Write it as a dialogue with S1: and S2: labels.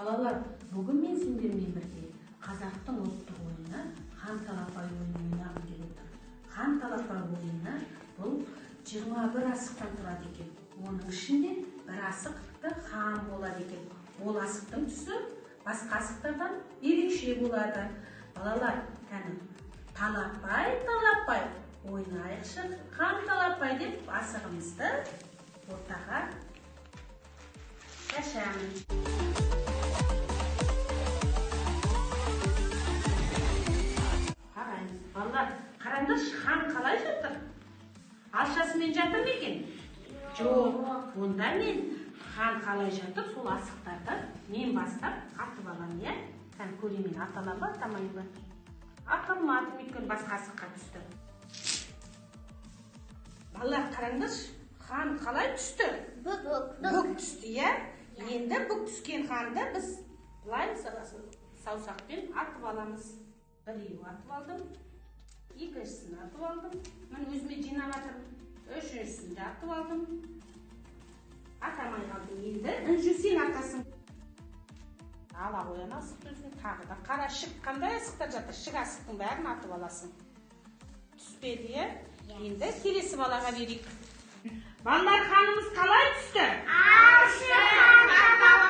S1: Балалар, бүгін мен сендермен бірге қазақтың ұлттық ойыны хан талапай ойынын ойнағым келіп отыр. Хан талапай ойыны бұл 21 асықтан тұрады екен. Оның ішінде бір асықты хан болады екен. Ол асықтың түсі басқа асықтардан ерекше болады. Балалар, кәні талапай ойнайықшы, хан талапай деп асығымызды ортаға шашамыз. Қараңыз, балалар, қараңызшы, хан қалай жатыр? Алшасымен жатыр ма екен? Жоқ, онда мен хан қалай жатыр, сол асықтарды мен бастап атып аламын, иә? Кәні көремін, аталам ба, атамайым ба? Атылмадым, өйткені басқа асыққа түсті. Балалар, қараңызшы, хан қалай түсті? Бүк түсті, иә? Енді бүк түскен ханды біз былай саусақпен атып аламыз. Біреу атып алдым, екіншісін атып алдым, мен өзіме жинап атырмын, үшіншісін де атып алдым. Атамай қалдым, енді інжу сен атасың. Ала қоян асықты өзіне, тағы да қара шық, қандай асықтар жатыр, шық асықтың бәрін атып аласың. Түспеді, е? Енді келесі балаға берейік. Балалар, ханымыз қалай түсті? Алшы!